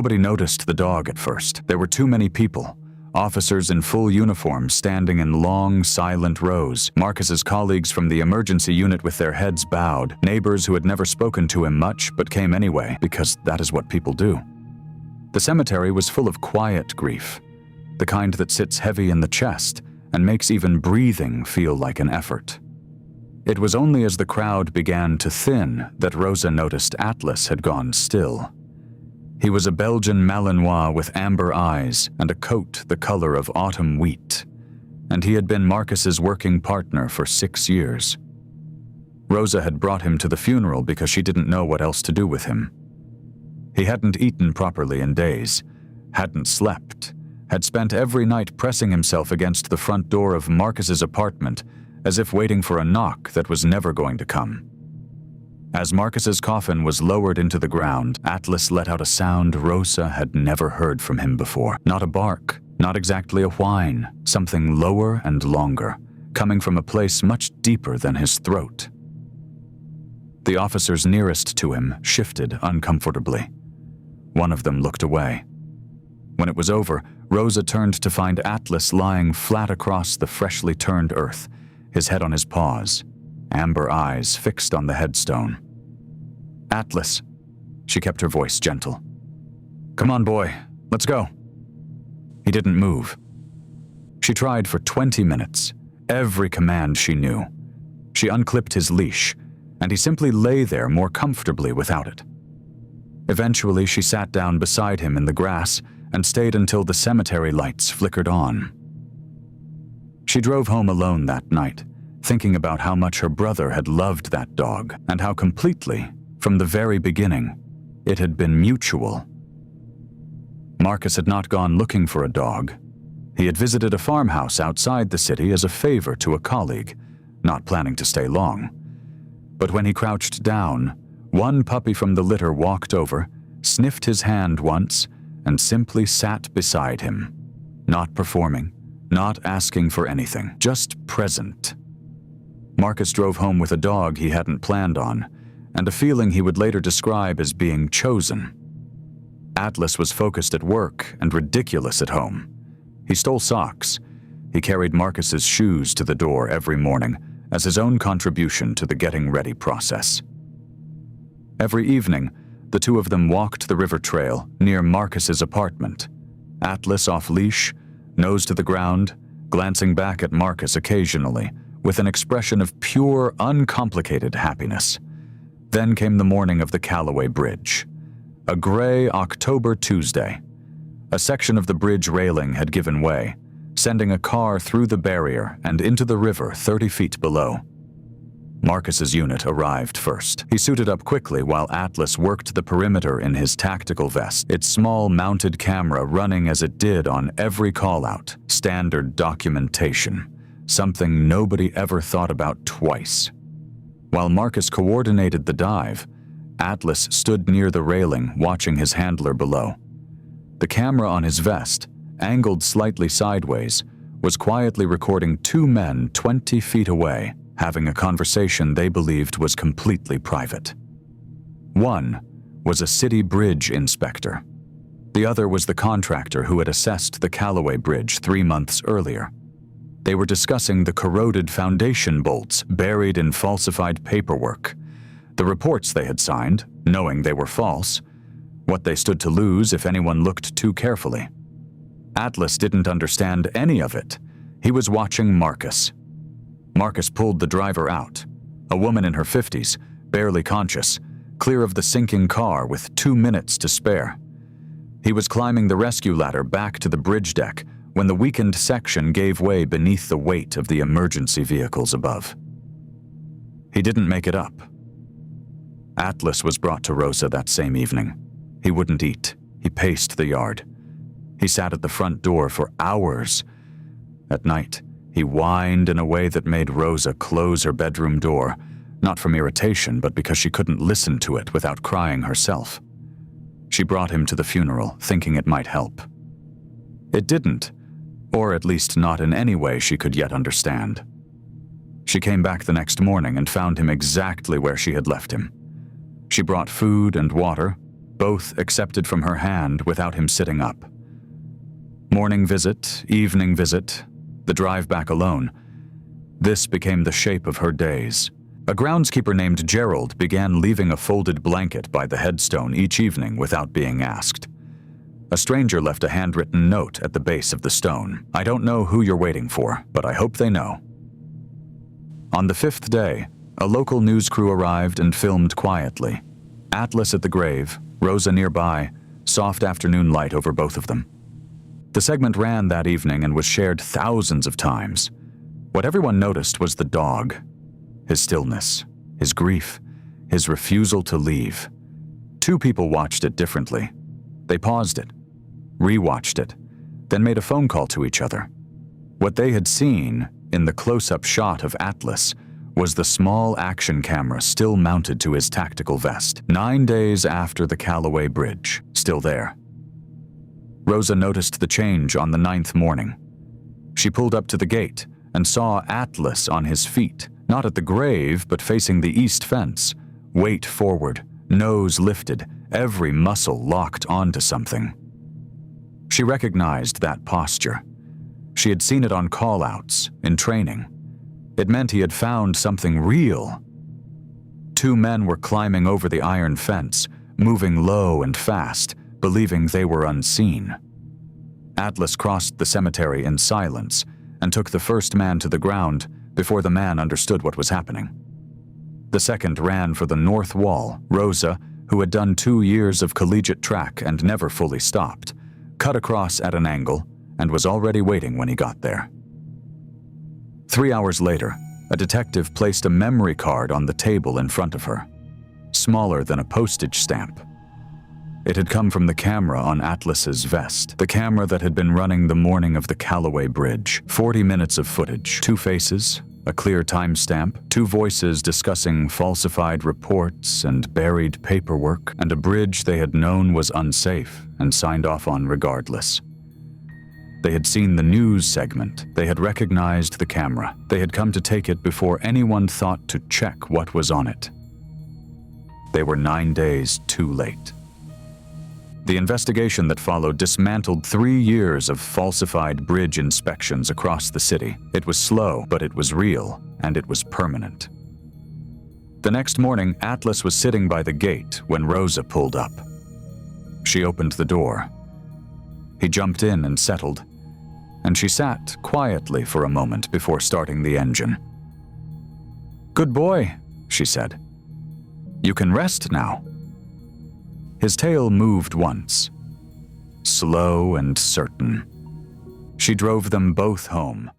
Nobody noticed the dog at first. There were too many people. Officers in full uniform standing in long, silent rows. Marcus's colleagues from the emergency unit with their heads bowed. Neighbors who had never spoken to him much but came anyway, because that is what people do. The cemetery was full of quiet grief, the kind that sits heavy in the chest and makes even breathing feel like an effort. It was only as the crowd began to thin that Rosa noticed Atlas had gone still. He was a Belgian Malinois with amber eyes and a coat the color of autumn wheat, and he had been Marcus's working partner for 6 years. Rosa had brought him to the funeral because she didn't know what else to do with him. He hadn't eaten properly in days, hadn't slept, had spent every night pressing himself against the front door of Marcus's apartment as if waiting for a knock that was never going to come. As Marcus's coffin was lowered into the ground, Atlas let out a sound Rosa had never heard from him before. Not a bark, not exactly a whine, something lower and longer, coming from a place much deeper than his throat. The officers nearest to him shifted uncomfortably. One of them looked away. When it was over, Rosa turned to find Atlas lying flat across the freshly turned earth, his head on his paws, amber eyes fixed on the headstone. "Atlas," she kept her voice gentle. "Come on, boy, let's go." He didn't move. She tried for 20 minutes, every command she knew. She unclipped his leash, and he simply lay there more comfortably without it. Eventually, she sat down beside him in the grass and stayed until the cemetery lights flickered on. She drove home alone that night, thinking about how much her brother had loved that dog and how completely, from the very beginning, it had been mutual. Marcus had not gone looking for a dog. He had visited a farmhouse outside the city as a favor to a colleague, not planning to stay long. But when he crouched down, one puppy from the litter walked over, sniffed his hand once, and simply sat beside him, not performing, not asking for anything, just present. Marcus drove home with a dog he hadn't planned on, and a feeling he would later describe as being chosen. Atlas was focused at work and ridiculous at home. He stole socks. He carried Marcus's shoes to the door every morning as his own contribution to the getting ready process. Every evening, the two of them walked the river trail near Marcus's apartment, Atlas off leash, nose to the ground, glancing back at Marcus occasionally with an expression of pure, uncomplicated happiness. Then came the morning of the Callaway Bridge. A gray October Tuesday. A section of the bridge railing had given way, sending a car through the barrier and into the river 30 feet below. Marcus's unit arrived first. He suited up quickly while Atlas worked the perimeter in his tactical vest, its small mounted camera running as it did on every call-out. Standard documentation, something nobody ever thought about twice. While Marcus coordinated the dive, Atlas stood near the railing watching his handler below. The camera on his vest, angled slightly sideways, was quietly recording two men 20 feet away, having a conversation they believed was completely private. One was a city bridge inspector. The other was the contractor who had assessed the Callaway Bridge 3 months earlier. They were discussing the corroded foundation bolts buried in falsified paperwork, the reports they had signed, knowing they were false, what they stood to lose if anyone looked too carefully. Atlas didn't understand any of it. He was watching Marcus. Marcus pulled the driver out, a woman in her 50s, barely conscious, clear of the sinking car with 2 minutes to spare. He was climbing the rescue ladder back to the bridge deck when the weakened section gave way beneath the weight of the emergency vehicles above. He didn't make it up. Atlas was brought to Rosa that same evening. He wouldn't eat. He paced the yard. He sat at the front door for hours. At night, he whined in a way that made Rosa close her bedroom door, not from irritation, but because she couldn't listen to it without crying herself. She brought him to the funeral, thinking it might help. It didn't, or at least not in any way she could yet understand. She came back the next morning and found him exactly where she had left him. She brought food and water, both accepted from her hand without him sitting up. Morning visit, evening visit, the drive back alone. This became the shape of her days. A groundskeeper named Gerald began leaving a folded blanket by the headstone each evening without being asked. A stranger left a handwritten note at the base of the stone. "I don't know who you're waiting for, but I hope they know." On the 5th day, a local news crew arrived and filmed quietly. Atlas at the grave, Rosa nearby, soft afternoon light over both of them. The segment ran that evening and was shared thousands of times. What everyone noticed was the dog, his stillness, his grief, his refusal to leave. Two people watched it differently. They paused it, rewatched it, then made a phone call to each other. What they had seen in the close-up shot of Atlas was the small action camera still mounted to his tactical vest, 9 days after the Callaway Bridge, still there. Rosa noticed the change on the 9th morning. She pulled up to the gate and saw Atlas on his feet, not at the grave, but facing the east fence, weight forward, nose lifted, every muscle locked onto something. She recognized that posture. She had seen it on call-outs, in training. It meant he had found something real. Two men were climbing over the iron fence, moving low and fast, believing they were unseen. Atlas crossed the cemetery in silence and took the first man to the ground before the man understood what was happening. The second ran for the north wall. Rosa, who had done 2 years of collegiate track and never fully stopped, cut across at an angle and was already waiting when he got there. 3 hours later, a detective placed a memory card on the table in front of her, smaller than a postage stamp. It had come from the camera on Atlas's vest, the camera that had been running the morning of the Callaway Bridge. 40 minutes of footage, 2 faces, a clear timestamp, 2 voices discussing falsified reports and buried paperwork, and a bridge they had known was unsafe and signed off on regardless. They had seen the news segment. They had recognized the camera. They had come to take it before anyone thought to check what was on it. They were 9 days too late. The investigation that followed dismantled 3 years of falsified bridge inspections across the city. It was slow, but it was real, and it was permanent. The next morning, Atlas was sitting by the gate when Rosa pulled up. She opened the door. He jumped in and settled, and she sat quietly for a moment before starting the engine. "Good boy," she said. "You can rest now." His tail moved once, slow and certain. She drove them both home,